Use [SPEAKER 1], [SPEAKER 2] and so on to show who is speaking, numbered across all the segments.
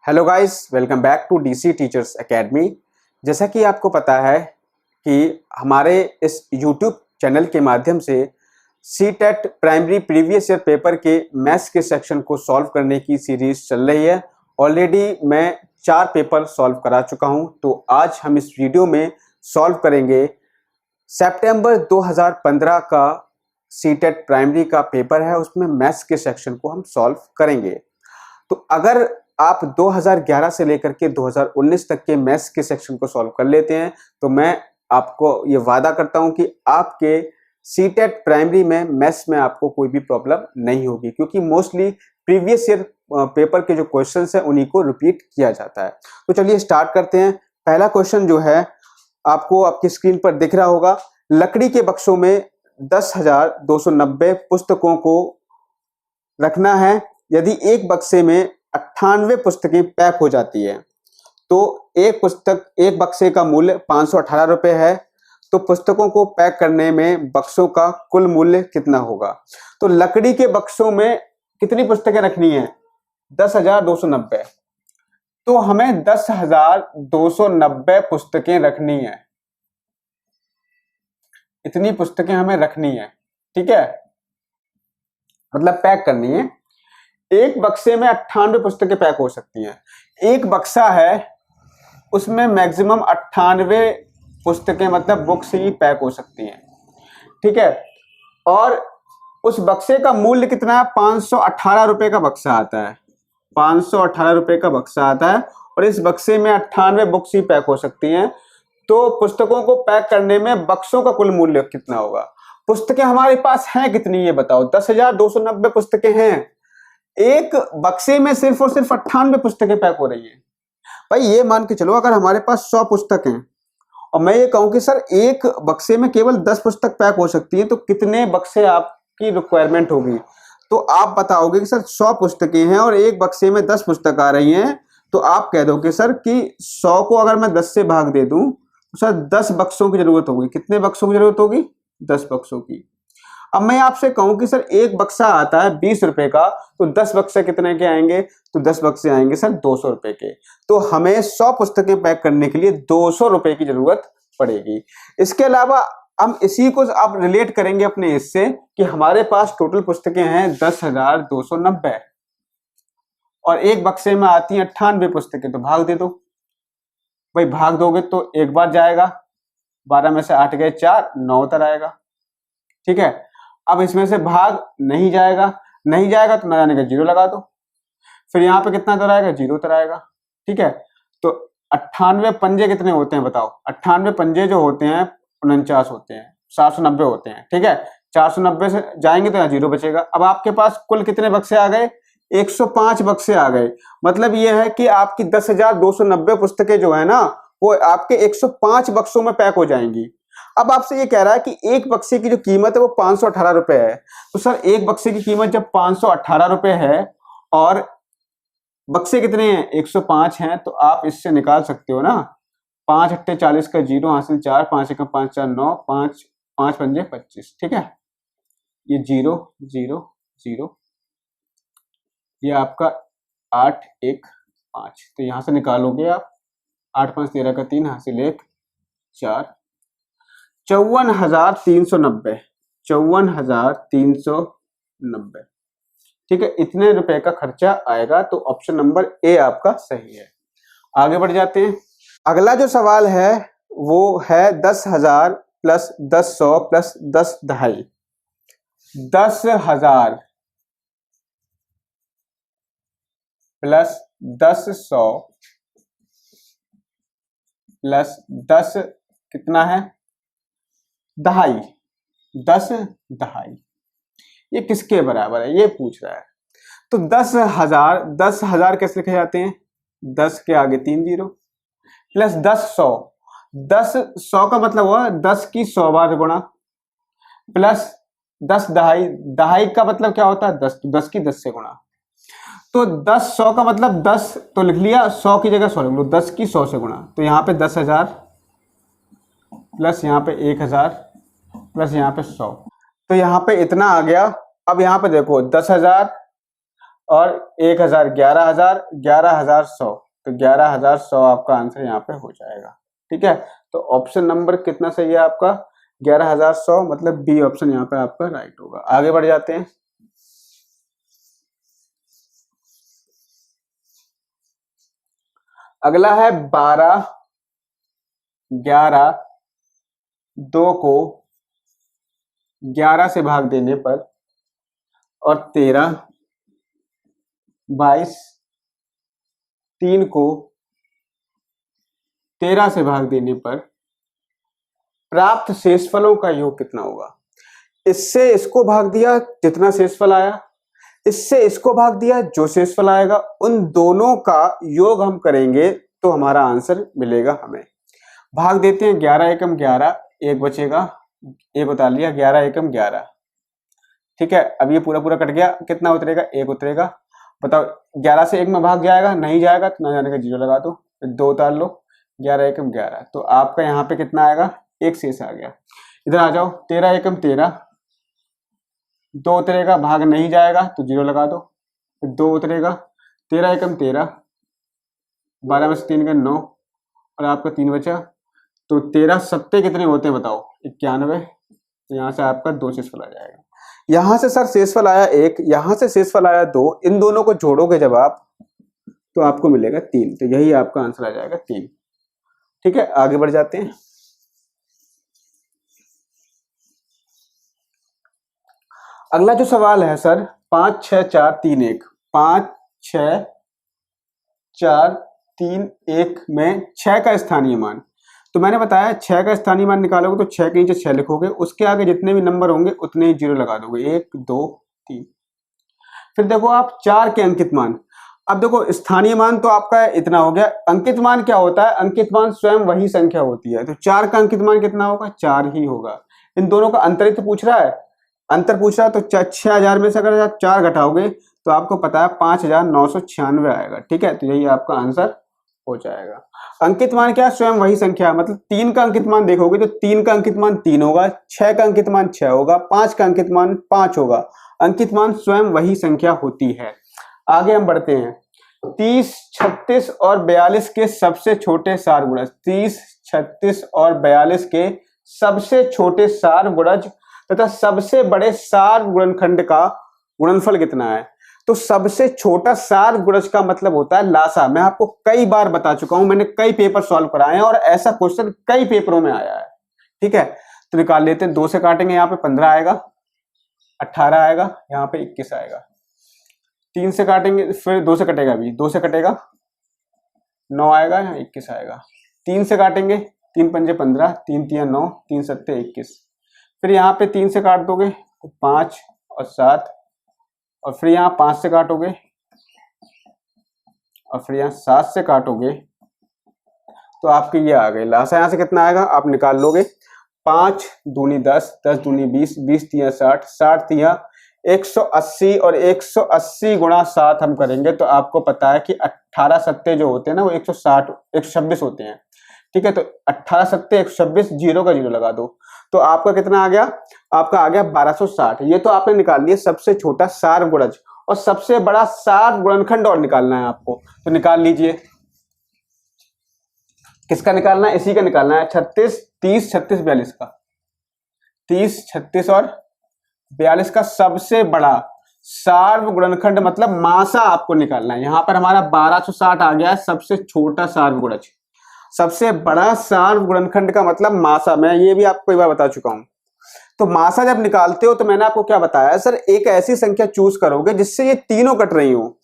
[SPEAKER 1] Hello guys, welcome back to DC teachers academy. जैसा कि आपको पता है कि हमारे इस यूट्यूब चैनल के माध्यम से CTET primary previous year paper के मैथ्स के सेक्शन को सॉल्व करने की सीरीज चल रही है। ऑलरेडी मैं 4 पेपर सॉल्व करा चुका हूं, तो आज हम इस वीडियो में सॉल्व करेंगे सितंबर 2015 का सीटेट प्राइमरी का पेपर है, उसमें मैथ्स के सेक्शन को हम सॉल्व करेंगे। तो अगर आप 2011 से लेकर के 2019 तक के मैथ्स के सेक्शन को सॉल्व कर लेते हैं तो मैं आपको ये वादा करता हूं कि आपके सीटेट प्राइमरी में मैथ्स में आपको कोई भी प्रॉब्लम नहीं होगी, क्योंकि मोस्टली प्रीवियस ईयर पेपर के जो क्वेश्चंस हैं उन्हीं को रिपीट किया जाता है। तो चलिए स्टार्ट करते हैं। पहला क्वेश्चन जो है आपको आपकी स्क्रीन पर दिख रहा होगा। लकड़ी के बक्सों में 10,290 पुस्तकों को रखना है। यदि एक बक्से में 98 पुस्तकें पैक हो जाती है तो एक बक्से का मूल्य 518 रुपए है, तो पुस्तकों को पैक करने में बक्सों का कुल मूल्य कितना होगा। तो लकड़ी के बक्सों में कितनी पुस्तकें रखनी है? 10,290। तो हमें 10,290 पुस्तकें रखनी है, इतनी पुस्तकें हमें रखनी है, ठीक है, मतलब पैक करनी है। एक बक्से में 98 पुस्तकें पैक हो सकती हैं। एक बक्सा है, उसमें मैक्सिमम 98 पुस्तकें मतलब बुक्स ही पैक हो सकती हैं, ठीक है। और उस बक्से का मूल्य कितना है? 518 रुपए का बक्सा आता है, 518 रुपए का बक्सा आता है, और इस बक्से में 98 बुक्स ही पैक हो सकती हैं। तो पुस्तकों को पैक करने में बक्सों का कुल मूल्य कितना होगा? पुस्तकें हमारे पास हैं कितनी, ये बताओ। 10,290 पुस्तकें हैं, एक बक्से में सिर्फ और सिर्फ 98 पुस्तकें पैक हो रही हैं। भाई ये मान के चलो अगर हमारे पास 100 पुस्तक हैं और मैं ये कहूं कि सर एक बक्से में केवल 10 पुस्तक पैक हो सकती हैं, तो कितने बक्से आपकी रिक्वायरमेंट होगी? तो आप बताओगे कि सर 100 पुस्तकें हैं और एक बक्से में 10 पुस्तक आ रही हैं, तो आप कह दोगे सर कि 100 को अगर मैं 10 से भाग दे दूं तो सर 10 बक्सों की जरूरत होगी। कितने बक्सों की जरूरत होगी? 10 बक्सों की। अब मैं आपसे कहूं कि सर एक बक्सा आता है 20 रुपए का, तो 10 बक्से कितने के आएंगे? तो 10 बक्से आएंगे सर 200 रुपए के। तो हमें 100 पुस्तकें पैक करने के लिए 200 रुपए की जरूरत पड़ेगी। इसके अलावा हम इसी को आप रिलेट करेंगे अपने इससे कि हमारे पास टोटल पुस्तकें हैं 10,290 और एक बक्से में आती हैं 98 पुस्तकें, तो भाग दे दो। भाई भाग दोगे तो एक बार जाएगा, 12 में से 8 गए 4, 9 उतर आएगा, ठीक है। अब इसमें से भाग नहीं जाएगा तो ना जाने का 0 लगा दो, फिर यहाँ पे कितना उतर आएगा? 0 उतर आएगा, ठीक है। तो 98 पंजे कितने होते हैं बताओ? 98 पंजे जो होते हैं 49 होते हैं, 790 होते हैं, ठीक है। 490 से जाएंगे तो यहाँ 0 बचेगा। अब आपके पास कुल कितने बक्से आ गए? 105 बक्से आ गए। मतलब ये है कि आपकी 10,290 पुस्तकें जो है ना वो आपके 105 बक्सों में पैक हो जाएंगी। अब आपसे ये कह रहा है कि एक बक्से की जो कीमत है वो 518 रुपए है। तो सर एक बक्से की कीमत जब 518 रुपए है और बक्से कितने हैं? 105 हैं, तो आप इससे निकाल सकते हो ना, 5 अट्ठे 40 का 0 हासिल 4, 5 एकम 5 4 9, 5 5 पंजे 25, ठीक है। ये 0 0 0, ये आपका 8 1 5, तो यहां से निकालोगे आप 8 5 13 का 3 हासिल 1 4, 54,390, 54,390, ठीक है। इतने रुपए का खर्चा आएगा, तो ऑप्शन नंबर ए आपका सही है। आगे बढ़ जाते हैं। अगला जो सवाल है वो है 10,000 प्लस 10,100 प्लस 10 दहाई। 10,000 प्लस 10,100 प्लस 10 कितना है? दहाई, 10 दहाई, ये किसके बराबर है ये पूछ रहा है। तो 10,000 कैसे लिखे जाते हैं? 10 के आगे 3 0 प्लस 10,100, 10,100 का मतलब हुआ 10 की 100 बार गुणा, प्लस 10 दहाई, दहाई का मतलब क्या होता है? 10, तो 10 की 10 से गुणा। तो 10,100 का मतलब 10 तो लिख लिया, 100 की जगह 100 लिख लो, 10 की 100 से गुणा। तो यहाँ पे 10,000 प्लस यहाँ पे 1,000 प्लस यहाँ पे 100, तो यहाँ पे इतना आ गया। अब यहाँ पे देखो 10,000 और 1000 11,000 11,100, तो 11,100 आपका आंसर यहाँ पे हो जाएगा। ठीक है, तो ऑप्शन नंबर कितना सही है आपका? 11,100, मतलब बी ऑप्शन यहाँ पे आपका राइट होगा। आगे बढ़ जाते हैं। अगला है 12, 11, 2 को 11 से भाग देने पर, और 13, 22, 3 को 13 से भाग देने पर प्राप्त शेषफलों का योग कितना होगा? इससे इसको भाग दिया जितना शेषफल आया, इससे इसको भाग दिया जो शेषफल आएगा, उन दोनों का योग हम करेंगे तो हमारा आंसर मिलेगा हमें। भाग देते हैं 11 एकम 11, एक बचेगा, एक उतार लिया, 11 एकम 11। ठीक है, अब ये पूरा पूरा कट गया, कितना उतरेगा? एक उतरेगा। बताओ 11 से 1 में भाग जाएगा? नहीं जाएगा, तो ना जाने का 0 लगा दो, फिर 2 उतार लो, 11 एकम 11, तो आपका यहाँ पे कितना आएगा? एक शेष आ गया। इधर आ जाओ, 13 एकम 13, 2 उतरेगा, भाग नहीं जाएगा तो 0 लगा दो, फिर 2 उतरेगा, 13 एकम 13, 12 में से 3 का 9, और आपका 3 बचा, तो 13 सत्ते कितने होते हैं बताओ? 91। यहाँ से आपका 2 शेषफल आ जाएगा। यहाँ से सर शेषफल आया 1, यहाँ से शेषफल आया 2, इन दोनों को जोड़ोगे जब आप, तो आपको मिलेगा 3, तो यही आपका आंसर आ जाएगा 3। ठीक है, आगे बढ़ जाते हैं। अगला जो सवाल है सर, 5 6 4 3 1, 5 6 4 3 1 में 6 का स्थानीय मान, तो मैंने बताया 6 का स्थानीय मान निकालोगे तो 6 के नीचे 6 लिखोगे, उसके आगे जितने भी नंबर होंगे उतने ही 0 लगा दोगे, 1 2 3। फिर देखो आप 4 के अंकित मान, अब देखो स्थानीय मान तो आपका इतना हो गया, अंकित मान क्या होता है? अंकित मान स्वयं वही संख्या होती है, तो 4 का अंकित मान कितना होगा? 4 ही होगा। इन दोनों का अंतर तो पूछ रहा है, अंतर पूछ रहा है, तो 6,000 में से अगर आप 4 घटाओगे तो आपको पता है 5,996 आएगा। ठीक है, तो यही आपका आंसर हो जाएगा। अंकित मान क्या? स्वयं वही संख्या, मतलब 3 का अंकित मान देखोगे तो 3 का अंकित मान 3 होगा, 6 का अंकित मान 6 होगा, 5 का अंकित मान 5 होगा। अंकित मान स्वयं वही संख्या होती है। आगे हम बढ़ते हैं। 30, 36 और 42 के सबसे छोटे सार गुणज, 30, 36 और 42 के सबसे छोटे सार गुणज तथा सबसे बड़े सार गुणनखंड का गुणनफल कितना है? तो सबसे छोटा सार गुणज का मतलब होता है लासा। मैं आपको कई बार बता चुका हूं, मैंने कई पेपर सॉल्व कराए हैं और ऐसा क्वेश्चन कई पेपरों में आया है। ठीक है, तो निकाल लेते हैं। 2 से काटेंगे, यहाँ पे 15 आएगा, 18 आएगा, यहाँ पे 21 आएगा। 3 से काटेंगे, फिर 2 से कटेगा, अभी 2 से कटेगा, 9 आएगा, यहाँ 21 आएगा। 3 से काटेंगे, 3 पंजे 15, 3 तिया 9, 3 सत्ते 21। फिर यहाँ पे 3 से काट दोगे तो 5 और 7, और फिर यहाँ 5 से काटोगे, और फिर यहाँ 7 से काटोगे, तो आपके ये आ गए लासा। यहाँ से कितना आएगा आप निकाल लोगे, 5 दूनी 10, 10 दूनी 20, 20 तिया 60, 60 तिया 180, और 180 गुणा 7 हम करेंगे तो आपको पता है कि 18 सत्ते जो होते हैं ना वो 160 126 होते हैं। ठीक है, तो 18 सत्ते 126, 0 का 0 लगा दो, तो आपका कितना आ गया? आपका आ गया 1260। ये तो आपने निकाल लिया सबसे छोटा सार गुणज, और सबसे बड़ा सार गुणनखंड और निकालना है आपको, तो निकाल लीजिए। किसका निकालना है? इसी का निकालना है, 36, 30, 36, 42 का। 30, 36 और 42 का सबसे बड़ा सार्व गुणनखंड मतलब मासा आपको निकालना है। यहां पर हमारा 1260 आ गया है सबसे छोटा सार्व गुणज। सबसे बड़ा सार्व गुणनखंड का मतलब मासा, मैं ये भी आपको एक बार बता चुका हूं। तो मासा जब निकालते हो तो मैंने आपको क्या बताया सर, एक ऐसी संख्या चूज करोगे जिससे ये तीनों कट रही हो।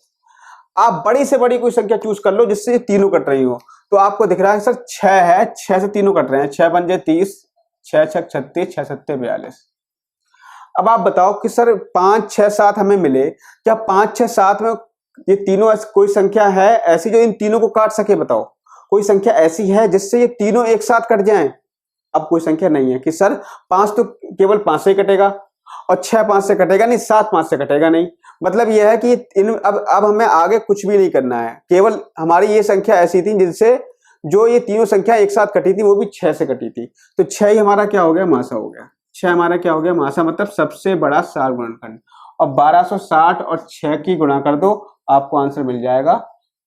[SPEAKER 1] आप बड़ी से बड़ी कोई संख्या चूज कर लो जिससे ये तीनों कट रही हो। तो आपको दिख रहा है सर 6 है, 6 से तीनों कट रहे हैं, 6 पंजे 30, 6 छक 36, 6 सत्ते 42। अब आप बताओ कि सर 5 6 7 हमें मिले, क्या 5 6 7 में ये तीनों कोई संख्या है ऐसी जो इन तीनों को काट सके? बताओ कोई संख्या ऐसी है जिससे ये तीनों एक साथ कट जाएं? अब कोई संख्या नहीं है कि सर 5 तो केवल 5 से ही कटेगा, और 6 5 से कटेगा नहीं, 7 5 से कटेगा नहीं। मतलब यह है कि अब हमें आगे कुछ भी नहीं करना है, केवल हमारी ये संख्या ऐसी थी जिनसे जो ये तीनों संख्या एक साथ कटी थी वो भी 6 से कटी थी, तो 6 ही हमारा क्या हो गया? मासा हो गया। 6 हमारा क्या हो गया? मासा, मतलब सबसे बड़ा सार गुणनखंड। और 1260 और 6 की गुणा कर दो, आपको आंसर मिल जाएगा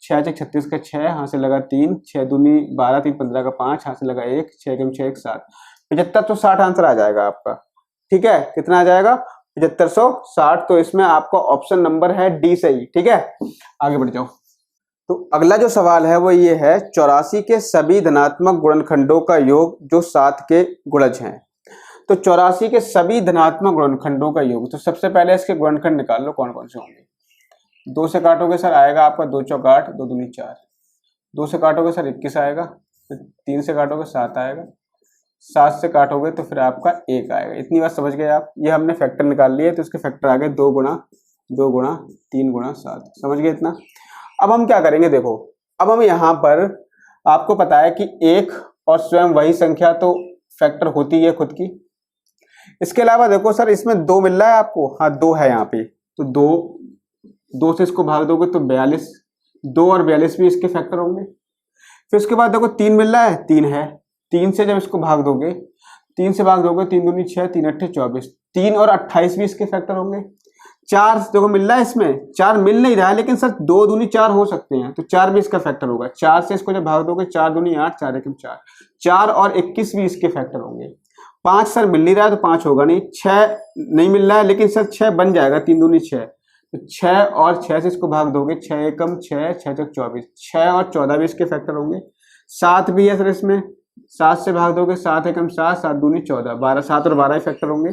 [SPEAKER 1] 6 6 36 का 6, यहाँ से लगा 3, 6 दूनी 12, 3 15 का 5, यहाँ से लगा 1, 6 कम 6 1 7, 7560 आंसर आ जाएगा आपका। ठीक है, कितना आ जाएगा? 7560। तो इसमें आपका ऑप्शन नंबर है डी सही। ठीक है, आगे बढ़ जाओ। तो अगला जो सवाल है वो ये है, 84 के सभी धनात्मक गुणनखंडों का योग जो 7 के गुणज हैं। तो 84 के सभी धनात्मक गुणनखंडों का योग, तो सबसे पहले इसके गुणनखंड निकाल लो कौन कौन से होंगे। 2 से काटोगे सर आएगा आपका 2 चौक 8, 2 दूनी 4, 2 से काटोगे सर 21 आएगा, फिर 3 से काटोगे 7 आएगा, 7 से काटोगे तो फिर आपका 1 आएगा। इतनी बात समझ गए आप? ये हमने फैक्टर निकाल लिए, तो इसके फैक्टर आ गए 2 गुणा 2 गुणा 3 गुणा 7। समझ गए इतना? अब हम क्या करेंगे, देखो अब हम यहाँ पर, आपको पता है कि 1 और स्वयं वही संख्या तो फैक्टर होती है खुद की। इसके अलावा देखो सर इसमें 2 मिल रहा है आपको, हाँ 2 है यहाँ पे, तो 2 से इसको भाग दोगे तो 42, 2 और 42 भी इसके फैक्टर होंगे। फिर उसके बाद देखो 3 मिल रहा है, 3 है, 3 से जब इसको भाग दोगे, 3 से भाग दोगे 3 दूनी 6, 3 अट्ठे 24, 3 और 28 भी इसके फैक्टर होंगे। 4 देखो मिल रहा है इसमें, 4 मिल नहीं रहा है, लेकिन सर 2 दूनी 4 हो सकते हैं, तो 4 भी इसका फैक्टर होगा। 4 से इसको जब भाग दोगे 4 दूनी 8, 4 एकम 4, 4 और 21 भी इसके फैक्टर होंगे। 5 सर मिल नहीं रहा है तो 5 होगा नहीं, 6 नहीं मिल रहा है, लेकिन सर 6 बन जाएगा, 3 दूनी 6, तो 6 और 6 से इसको भाग दोगे, 6 एकम 6, 6 चौक 24, 6 और 14 भी इसके फैक्टर होंगे। 7 भी है सर इसमें, 7 से भाग दोगे 7 एकम 7, 7 दूनी 14, 12, 7 और 12 फैक्टर होंगे।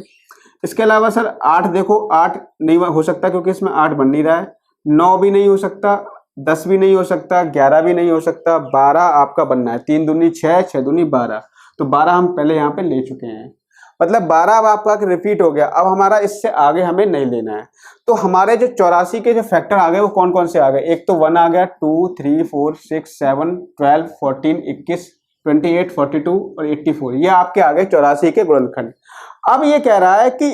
[SPEAKER 1] इसके अलावा सर 8 देखो, 8 नहीं हो सकता क्योंकि इसमें 8 बन नहीं रहा है, 9 भी नहीं हो सकता, 10 भी नहीं हो सकता, 11 भी नहीं हो सकता, 12 आपका बनना है, 3 दूनी 6, 6 दूनी 12, तो 12 हम पहले यहाँ पे ले चुके हैं, मतलब 12 अब आपका रिपीट हो गया। अब हमारा इससे आगे हमें नहीं लेना है। तो हमारे जो 84 के जो फैक्टर आ गए वो कौन कौन से आ गए? एक तो 1 आ गया, 2 3 4 6 7 12 14 21 28 42 और 84, ये आपके आ गए 84 के गुणनखंड। अब ये कह रहा है कि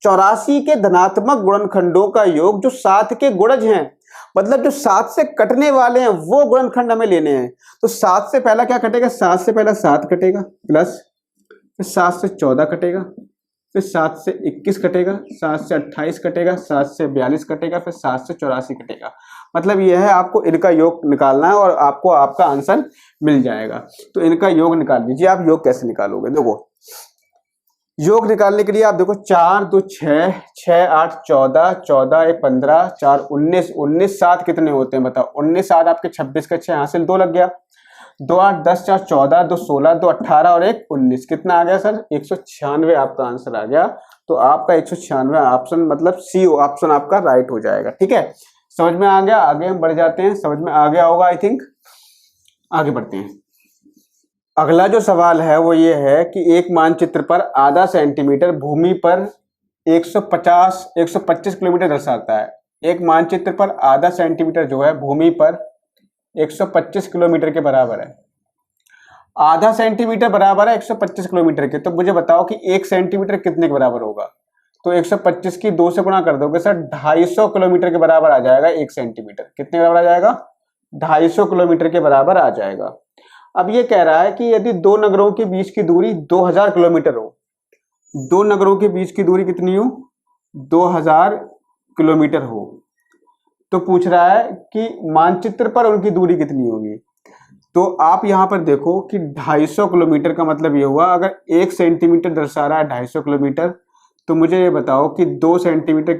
[SPEAKER 1] 84 के धनात्मक गुणनखंडों का योग जो 7 के गुणज हैं, मतलब जो 7 से कटने वाले हैं वो गुणनखंड हमें लेने हैं। तो 7 से पहला क्या कटेगा? 7 से पहला 7 कटेगा, प्लस फिर 7 से 14 कटेगा, फिर 7 से 21 कटेगा, 7 से 28 कटेगा, 7 से 42 कटेगा, फिर 7 से 84 कटेगा। मतलब यह है, आपको इनका योग निकालना है और आपको आपका आंसर मिल जाएगा। तो इनका योग निकाल लीजिए। आप योग कैसे निकालोगे? देखो योग निकालने के लिए आप देखो 4 2 6, 6 8 14, 14 1 15, 4 19, 19 7 कितने होते हैं बताओ? 19 7 आपके 26 का 6 हासिल 2 लग गया, 2 8 10 4 14, 2 16, 2 18 और 1 19, कितना आ गया सर? 196 आपका आंसर आ गया। तो आपका 196 ऑप्शन मतलब सी ऑप्शन आपका राइट हो जाएगा। ठीक है, समझ में आ गया? आगे हम बढ़ जाते हैं, समझ में आ गया होगा आई थिंक। आगे बढ़ते हैं। अगला जो सवाल है वो ये है कि एक मानचित्र पर आधा सेंटीमीटर भूमि पर 125 किलोमीटर दर्शाता है। एक मानचित्र पर आधा सेंटीमीटर जो है भूमि पर 125 किलोमीटर के बराबर है। आधा सेंटीमीटर बराबर है 125 किलोमीटर के, तो मुझे बताओ कि 1 सेंटीमीटर कितने के बराबर होगा? तो 125 की 2 से गुणा कर दोगे सर 250 किलोमीटर के बराबर आ जाएगा। 1 सेंटीमीटर कितने के बराबर आ जाएगा? 250 किलोमीटर के बराबर आ जाएगा। अब ये कह रहा है कि यदि 2 नगरों के बीच की दूरी 2000 किलोमीटर हो, 2 नगरों के बीच की दूरी कितनी हो? 2000 किलोमीटर हो, तो पूछ रहा है कि मानचित्र पर उनकी दूरी कितनी होगी। तो आप यहां पर देखो कि 250 किलोमीटर का मतलब ये हुआ, अगर 1 सेंटीमीटर दर्शा रहा है 250 किलोमीटर, तो मुझे ये बताओ कि 2 सेंटीमीटर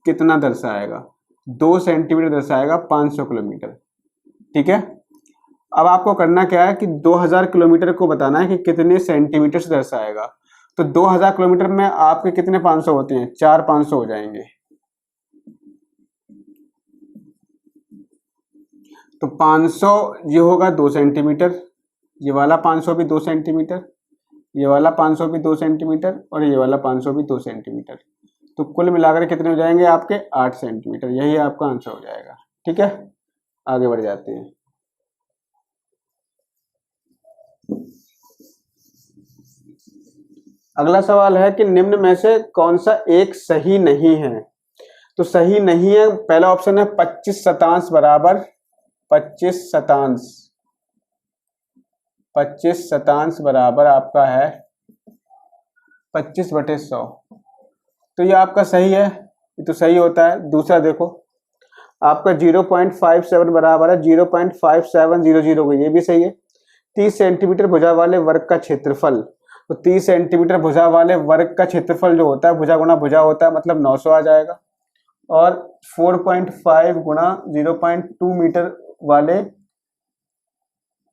[SPEAKER 1] कितना दर्शाएगा? 2 सेंटीमीटर दर्शाएगा 500 किलोमीटर। ठीक है, अब आपको करना क्या है कि 2000 किलोमीटर को बताना है कि कितने सेंटीमीटर से दर्शाएगा। तो 2000 किलोमीटर में आपके कितने 500 होते हैं? 4 500 हो जाएंगे। तो 500 ये होगा 2 सेंटीमीटर, ये वाला 500 भी 2 सेंटीमीटर, ये वाला 500 भी 2 सेंटीमीटर और ये वाला 500 भी 2 सेंटीमीटर। तो कुल मिलाकर कितने हो जाएंगे आपके? 8 सेंटीमीटर। यही आपका आंसर हो जाएगा। ठीक है, आगे बढ़ जाते हैं। अगला सवाल है कि निम्न में से कौन सा एक सही नहीं है? तो सही नहीं है, पहला ऑप्शन है 25 शतांश बराबर 25 शतांश, 25 शतांश बराबर आपका है 25/100, तो ये आपका सही है। ये तो सही होता है। दूसरा देखो आपका 0.57 बराबर है 0.5700 को, ये भी सही है। 30 सेंटीमीटर भुजा वाले वर्ग का क्षेत्रफल, तो 30 सेंटीमीटर भुजा वाले वर्ग का क्षेत्रफल जो होता है, भुजा गुणा भुजा होता है, मतलब 900 आ जाएगा। और 4.5 गुणा 0.2 मीटर वाले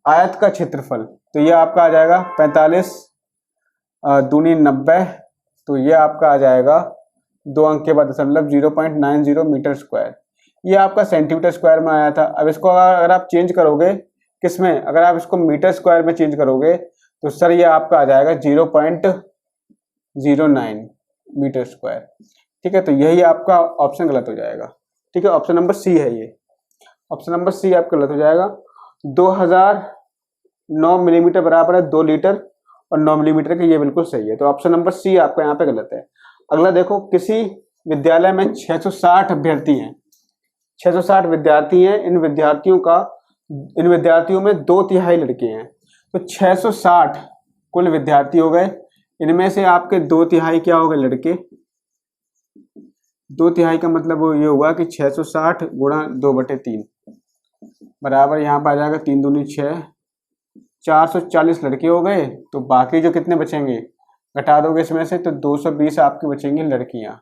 [SPEAKER 1] आयत का क्षेत्रफल, तो ये आपका आ जाएगा 45 दूनी 90, तो ये आपका आ जाएगा 2 अंक के बाद दशमलव 0.90 मीटर स्क्वायर। ये आपका सेंटीमीटर स्क्वायर में आया था। अब इसको अगर आप चेंज करोगे किसमें, अगर आप इसको मीटर स्क्वायर में चेंज करोगे तो सर ये आपका आ जाएगा 0.09 मीटर स्क्वायर। ठीक है, तो यही आपका ऑप्शन गलत हो जाएगा। ठीक है, ऑप्शन नंबर सी है ये, ऑप्शन नंबर सी आपका गलत हो जाएगा। 2009 मिलीमीटर बराबर है 2 लीटर और 9 मिलीमीटर के, ये बिल्कुल सही है। तो ऑप्शन नंबर सी आपका यहाँ पे गलत है। अगला देखो, किसी विद्यालय में 660 अभ्यर्थी हैं, 660 विद्यार्थी हैं। इन विद्यार्थियों में 2/3 लड़के हैं, तो 660 कुल विद्यार्थी हो गए। इनमें से आपके 2/3 क्या हो गए, लड़के। 2/3 का मतलब ये हुआ कि 660 गुणा 2/3 बराबर यहाँ पर आ जाएगा 3 दूनी 6, 440 लड़के हो गए। तो बाकी जो कितने बचेंगे, घटा दोगे इसमें से, तो 220 आपके बचेंगी लड़कियां।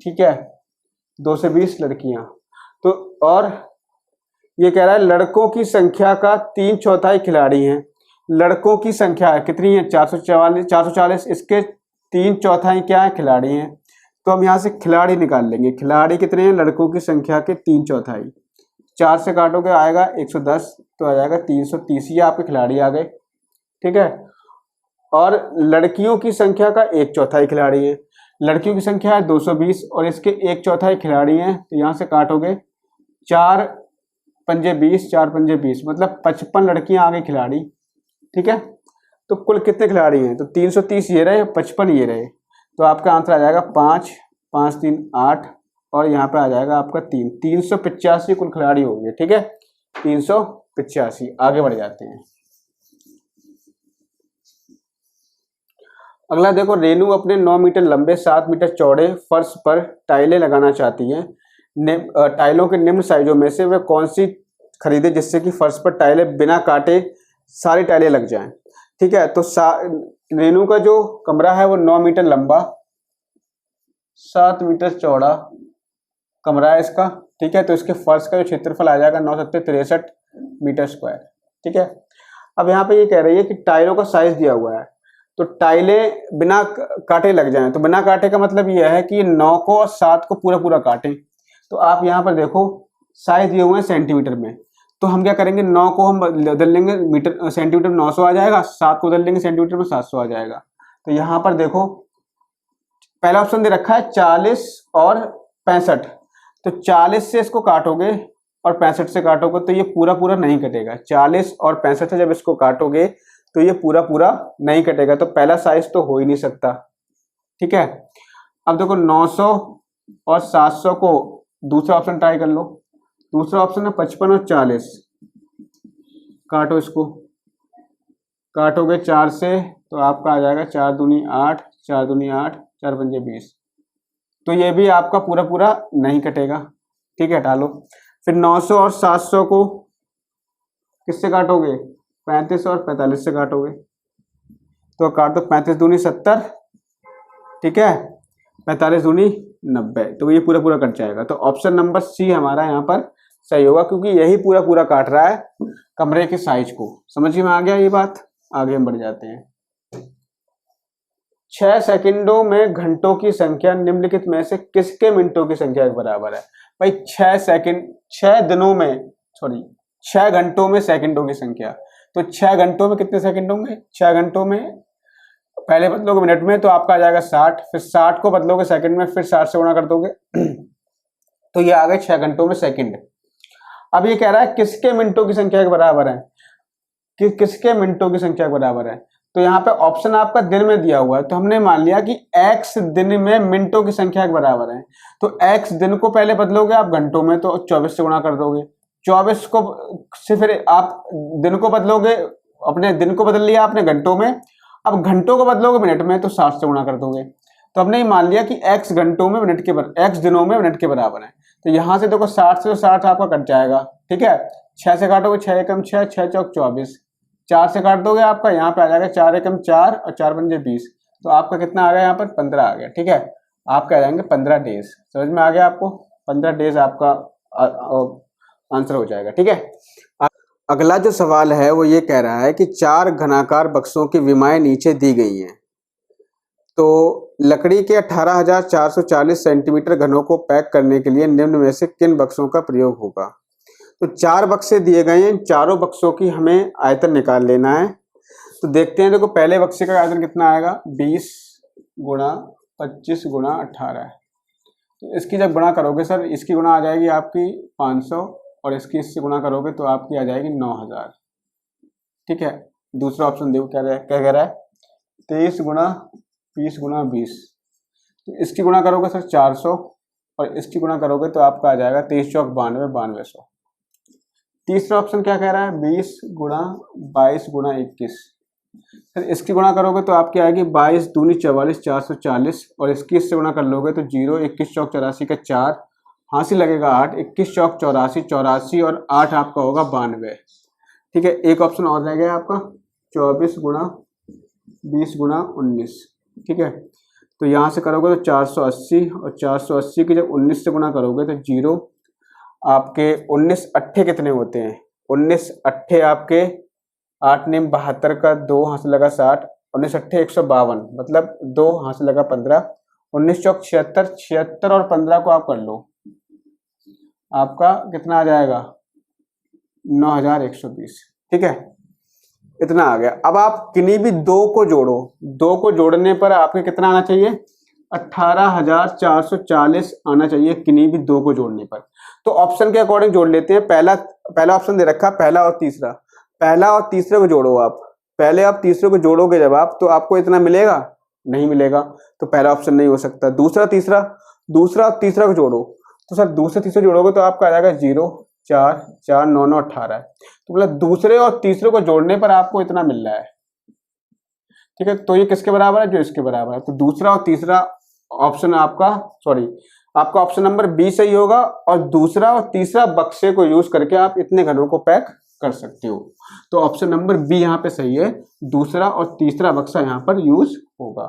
[SPEAKER 1] ठीक है, 220 लड़कियां। तो और ये कह रहा है लड़कों की संख्या का 3/4 खिलाड़ी हैं। लड़कों की संख्या कितनी है, 440, इसके 3/4 क्या है, खिलाड़ी हैं। तो हम यहाँ से खिलाड़ी निकाल लेंगे। खिलाड़ी कितने हैं, लड़कों की संख्या के 3/4। 4 से काटोगे आएगा 110, तो आ जाएगा 330, ये आपके खिलाड़ी आ गए। ठीक है, और लड़कियों की संख्या का 1/4 खिलाड़ी है। लड़कियों की संख्या है 220 और इसके 1/4 खिलाड़ी हैं, तो यहाँ से काटोगे 4 पंजे 20, 4 पंजे 20, मतलब 55 लड़कियां आ गई खिलाड़ी। ठीक है, तो कुल कितने खिलाड़ी हैं, तो 330 ये रहे, 55 ये रहे, तो आपका आंसर आ जाएगा 5, 5 3 8 और यहाँ पे आ जाएगा आपका 3, 385 कुल खिलाड़ी हो गए। ठीक है, 385। आगे बढ़ जाते हैं। अगला देखो, रेनू अपने 9 मीटर लंबे 7 मीटर चौड़े फर्श पर टाइलें लगाना चाहती है। टाइलों के निम्न साइजों में से वह कौन सी खरीदे जिससे कि फर्श पर टाइलें बिना काटे सारी टाइलें लग जाएं। ठीक है, तो रेनू का जो कमरा है वो 9 मीटर लंबा 7 मीटर चौड़ा कमरा है इसका। ठीक है, तो इसके फर्श का जो क्षेत्रफल आ जाएगा 963 मीटर स्क्वायर। ठीक है, अब यहाँ पे ये कह रही है कि टाइलों का साइज दिया हुआ है, तो टाइलें बिना काटे लग जाएं। तो बिना काटे का मतलब ये है कि 9 को और 7 को पूरा पूरा काटें। तो आप यहाँ पर देखो साइज दिए हुए हैं सेंटीमीटर में, तो हम क्या करेंगे, 9 को हम बदल लेंगे मीटर, सेंटीमीटर में 900 आ जाएगा, 7 को बदल लेंगे सेंटीमीटर में 700 आ जाएगा। तो यहाँ पर देखो पहला ऑप्शन दे रखा है 40 और 65, तो 40 से इसको काटोगे और 65 से काटोगे तो ये पूरा पूरा नहीं कटेगा। 40 और 65 से जब इसको काटोगे तो ये पूरा पूरा नहीं कटेगा, तो पहला साइज तो हो ही नहीं सकता। ठीक है, अब देखो 900 और 700 को दूसरा ऑप्शन ट्राई कर लो। दूसरा ऑप्शन है 55 और 40, काटो, इसको काटोगे 4 से तो आपका आ जाएगा 4 दूनी 8, 4 दूनी 8, 4 पंजे 20, तो ये भी आपका पूरा पूरा नहीं कटेगा। ठीक है, हटा लो। फिर 900 और 700 को किससे काटोगे, 35 और 45 से काटोगे, तो काटो 35 दूनी 70, ठीक है, 45 दूनी 90, तो ये पूरा पूरा कट जाएगा। तो ऑप्शन नंबर सी हमारा यहाँ पर सही होगा, क्योंकि यही पूरा पूरा काट रहा है कमरे के साइज को। समझ में आ गया ये बात। आगे हम बढ़ जाते हैं। 6 सेकंडों में घंटों की संख्या निम्नलिखित में से किसके मिनटों की संख्या के बराबर है। भाई 6 घंटों में सेकंडों की संख्या, तो 6 घंटों में कितने सेकंड होंगे, 6 घंटों में पहले बदलोगे मिनट में तो आपका आ जाएगा 60, फिर 60 को बदलोगे सेकंड में, फिर 60 से गुणा कर दोगे तो ये आ गए 6 घंटों में सेकंड। अब ये कह रहा है किसके मिनटों की संख्या के बराबर है, कि किसके मिनटों की संख्या के बराबर है। तो यहाँ पे ऑप्शन आपका दिन में दिया हुआ है, तो हमने मान लिया कि x दिन में मिनटों की संख्या के बराबर है। तो x दिन को पहले बदलोगे आप घंटों में, तो 24 से गुणा कर दोगे, 24 को से फिर आप दिन को बदलोगे, अपने दिन को बदल लिया आपने घंटों में, अब घंटों को बदलोगे मिनट में, तो 60 से गुणा कर दोगे, तो हमने ये मान लिया कि x घंटों में मिनट के बराबर, x दिनों में मिनट के बराबर है। तो यहाँ से देखो 60 से 60 आपका कट जाएगा, ठीक है। 6 से काटोगे 6 एकम 6, 6 चौक 24, 4 से काट दोगे आपका यहाँ पे आ जाएगा 4 एकम 4 और 4 पंजे 20। तो आपका कितना आ गया यहाँ पर 15 आ गया, ठीक है। आपका आ जाएंगे 15 डेज। समझ में आ गया आपको? 15 डेज आपका आंसर हो जाएगा, ठीक है। अगला जो सवाल है वो ये कह रहा है कि 4 घनाकार बक्सों की विमाएं नीचे दी गई हैं, तो लकड़ी के 18,440 सेंटीमीटर घनों को पैक करने के लिए निम्न में से किन बक्सों का प्रयोग होगा। तो 4 बक्से दिए गए हैं, चारों बक्सों की हमें आयतन निकाल लेना है। तो देखते हैं, देखो पहले बक्से का आयतन कितना आएगा, 20 गुणा 25 गुणा 18। तो इसकी जब गुणा करोगे सर, इसकी गुणा आ जाएगी आपकी 500 और इसकी इससे गुणा करोगे तो आपकी आ जाएगी 9000, ठीक है। दूसरा ऑप्शन देखो क्या कह रहा है, 23 गुणा 20 गुणा 20। तो इसकी गुणा करोगे सर 400 और इसकी गुणा करोगे तो आपका आ जाएगा 23 चौक 92, 9200। तीसरा ऑप्शन क्या कह रहा है, 20 गुणा 22 गुणा 21। सर इसकी गुणा करोगे तो आपकी आएगी 22 दूनी 44, 440 और इसकी इससे गुणा कर लोगे तो 0, 21 चौक 84 का 4, हासिल लगेगा 8, 21 चौक 84, 84 और 8 आपका होगा 92, ठीक है। एक ऑप्शन और रह गया आपका 24 गुणा 20 गुणा 19, ठीक है। तो यहाँ से करोगे तो 480 और 480 की जब 19 से गुणा करोगे तो 0, आपके 19 अट्ठे कितने होते हैं, 19 अट्ठे आपके 8 नेम 72 का 2 हासिल लगा 60, 19 अट्ठे 152 मतलब 2 हासिल लगा 15, 19 चौक 76, 76 और 15 को आप कर लो, आपका कितना आ जाएगा 9120, ठीक है। इतना आ गया। अब आप किन्हीं भी दो को जोड़ो, दो को जोड़ने पर आपके कितना आना चाहिए, 18,440 आना चाहिए किन्हीं भी दो को जोड़ने पर। तो ऑप्शन के अकॉर्डिंग जोड़ लेते हैं। पहला ऑप्शन दे रखा, पहला और तीसरा, पहला और तीसरे को जोड़ो आप। पहले आप तीसरे को जोड़ोगे जब आप, तो आपको इतना मिलेगा, नहीं मिलेगा, तो पहला ऑप्शन नहीं हो सकता। दूसरा तीसरा, दूसरा और तीसरा को जोड़ो, तो सर दूसरे तीसरे जोड़ोगे तो आपका आ जाएगा 0, 4, 4, 9, 9, 18। तो मतलब दूसरे और तीसरे को जोड़ने पर आपको इतना मिल रहा है, ठीक है। तो ये किसके बराबर है, जो इसके बराबर है। तो दूसरा और तीसरा ऑप्शन आपका, सॉरी, आपका ऑप्शन नंबर बी सही होगा। और दूसरा और तीसरा बक्से को यूज करके आप इतने घनों को पैक कर सकते हो। तो ऑप्शन नंबर बी यहाँ पे सही है, दूसरा और तीसरा बक्सा यहाँ पर यूज होगा।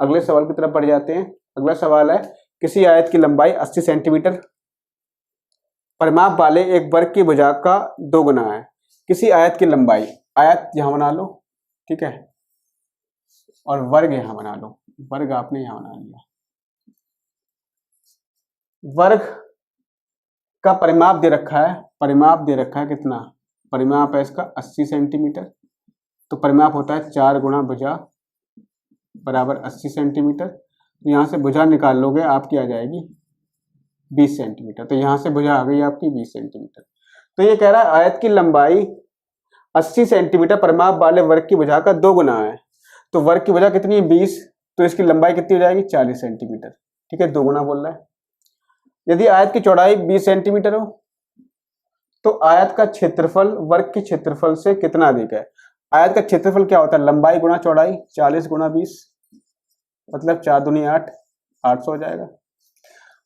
[SPEAKER 1] अगले सवाल की तरफ बढ़ जाते हैं। अगला सवाल है, किसी आयत की लंबाई 80 सेंटीमीटर परिमाप वाले एक वर्ग की भुजा का 2 गुना है। किसी आयत की लंबाई, आयत यहां बना लो, ठीक है, और वर्ग यहां बना लो, वर्ग आपने यहां बना लिया। वर्ग का परिमाप दे रखा है, परिमाप दे रखा है कितना, परिमाप है इसका 80 सेंटीमीटर। तो परिमाप होता है 4 गुणा भुजा बराबर 80 सेंटीमीटर। तो यहां से भुजा निकाल लोगे, आपकी आ जाएगी 20 सेंटीमीटर। तो यहां से भुजा आ गई आपकी 20 सेंटीमीटर। तो ये कह रहा है आयत की लंबाई 80 सेंटीमीटर परिमाप वाले वर्ग की भुजा का 2 गुना है। तो वर्ग की भुजा कितनी है, 20, तो इसकी लंबाई कितनी हो जाएगी, 40 सेंटीमीटर, ठीक है, 2 गुना बोल रहा है। यदि आयत की चौड़ाई 20 सेंटीमीटर हो तो आयत का क्षेत्रफल वर्ग के क्षेत्रफल से कितना अधिक है। आयत का क्षेत्रफल क्या होता है, लंबाई गुणा चौड़ाई, 40 गुणा 20 मतलब 4 दूनी 8, 800 हो जाएगा।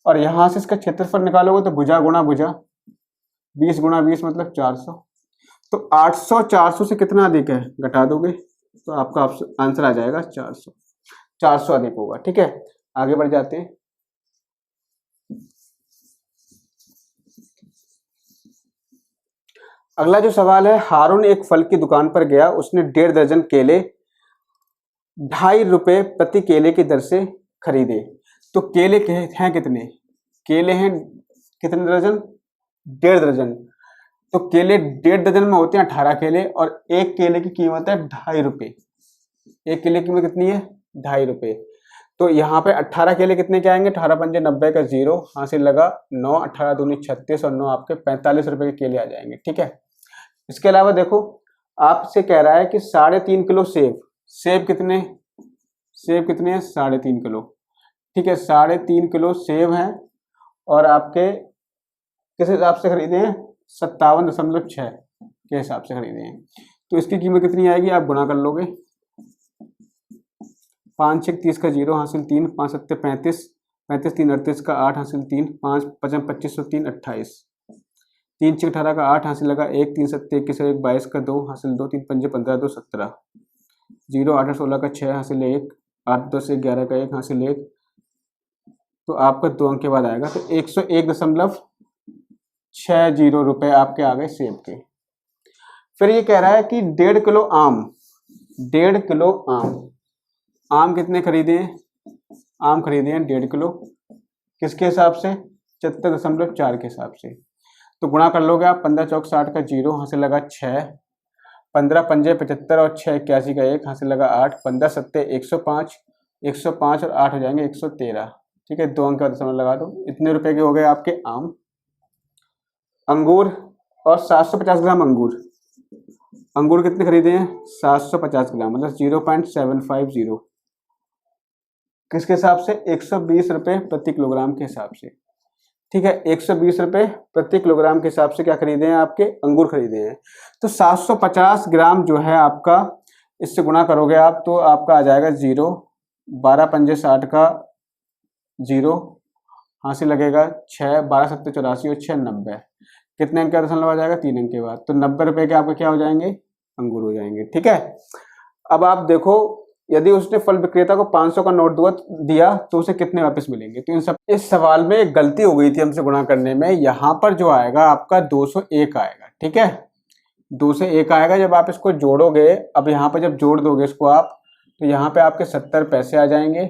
[SPEAKER 1] और यहां से इसका क्षेत्रफल निकालोगे तो भुजा गुणा भुजा, 20 गुणा 20 मतलब 400। तो 800 400 से कितना अधिक है, घटा दोगे तो आपका आंसर आ जाएगा 400, 400 अधिक होगा, ठीक है। आगे बढ़ जाते हैं। अगला जो सवाल है, हारून एक फल की दुकान पर गया, उसने 1.5 दर्जन केले 2.5 रुपए प्रति केले की दर से खरीदे। तो केले हैं कितने, केले हैं कितने दर्जन, 1.5 दर्जन। तो केले 1.5 दर्जन में होते हैं 18 केले और एक केले की कीमत है 2.5 रुपए। एक केले की कीमत कितनी है, 2.5 रुपए। तो यहाँ पे 18 केले कितने के आएंगे, 18 पंजे 90 का 0 हासिल लगा 9, 18 दूनी 36 और 9 आपके 45 रुपए के केले आ जाएंगे, ठीक है। इसके अलावा देखो, आपसे कह रहा है कि 3.5 किलो सेब, सेब कितने, सेब कितने हैं, 3.5 किलो, ठीक है। 3.5 किलो सेब हैं और आपके किस हिसाब से खरीदे हैं, 57.6 के हिसाब से खरीदे हैं। तो इसकी कीमत कितनी आएगी, आप गुणा कर लोगे, 5 6 30 का 0 हासिल 3, 5 7 35, 35 3 38 का 8 हासिल 3, 5 55 25 और 3 28, 3 6 18 का 8 हासिल लगा 1, 3 7 21 और 1 22 का 2 हासिल 2, 3 5 15 2 17, 0 8 16 का 6 हासिल 1, 8 2 से 11 का 1 हासिल 1, तो आपका 2 अंक के बाद आएगा। तो 101.60 रुपये आपके आ गए सेब के। फिर ये कह रहा है कि 1.5 किलो आम, 1.5 किलो आम कितने खरीदे हैं? आम खरीदे हैं 1.5 किलो, किसके हिसाब से? 74.4 के हिसाब से। तो गुणा कर लोगे आप, 15 चौक 60 का 0 हासिल लगा 6, 15 पंजे 75 और 6 81 का 1 हासिल लगा 8, 15 सत्ते 105, 105 और 8 हो जाएंगे 113। ठीक है, 2 अंक का दशमलव लगा दो। इतने रुपए के हो गए आपके आम। अंगूर और 750 ग्राम अंगूर, अंगूर कितने खरीदे हैं? 750 ग्राम, मतलब 0.750, किसके हिसाब से? 120 रुपये प्रति किलोग्राम के हिसाब से। ठीक है, 120 रुपये प्रति किलोग्राम के हिसाब से क्या खरीदे हैं? आपके अंगूर खरीदे हैं। तो 750 ग्राम जो है आपका, इससे गुणा करोगे आप तो आपका आ जाएगा 0, 12 पंजे 60 का 0 हासिल लगेगा 6, 12 सत्ते 84 और 6 90, कितने अंक का दशमलव आ जाएगा? 3 अंक के बाद। तो 90 रुपए के आपके क्या हो जाएंगे? अंगूर हो जाएंगे। ठीक है, अब आप देखो, यदि उसने फल विक्रेता को 500 का नोट दिया तो उसे कितने वापस मिलेंगे? तो इस सवाल में एक गलती हो गई थी हमसे गुणा करने में। यहाँ पर जो आएगा आपका 201 आएगा। ठीक है, 2 से 1 आएगा। जब आप इसको जोड़ोगे, अब यहाँ पर जब जोड़ दोगे इसको आप, तो यहाँ पे आपके 70 पैसे आ जाएंगे।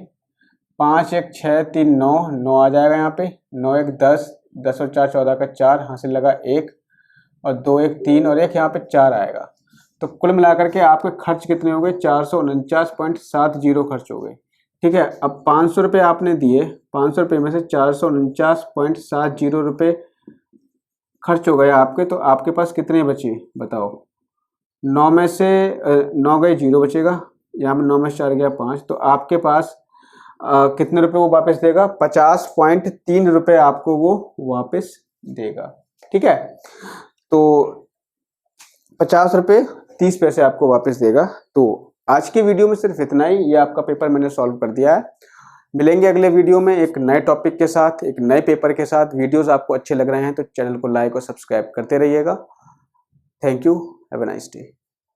[SPEAKER 1] 5 1 6 3 9, 9 आ जाएगा यहाँ पे, 9 1 10, 10 और 4 14 का 4 हासिल लगा 1, और 2 1 3 और 1 यहाँ पे 4 आएगा। तो कुल मिलाकर के आपके खर्च कितने हो गए? 449.70 खर्च हो गए। ठीक है, अब 500 रुपये आपने दिए, 500 रुपये में से 449.70 रुपये खर्च हो गए आपके, तो आपके पास कितने बचे बताओ? 9 में से 9 गए 0 बचेगा, यहाँ में 9 में से 4 गया 5, तो आपके पास कितने रुपए वो वापस देगा? 50.3 रुपये आपको वो वापस देगा। ठीक है, तो 50 रुपये 30 पैसे आपको वापस देगा। तो आज की वीडियो में सिर्फ इतना ही। ये आपका पेपर मैंने सॉल्व कर दिया है। मिलेंगे अगले वीडियो में एक नए टॉपिक के साथ, एक नए पेपर के साथ। वीडियोस आपको अच्छे लग रहे हैं तो चैनल को लाइक और सब्सक्राइब करते रहिएगा। Thank you, have a nice day.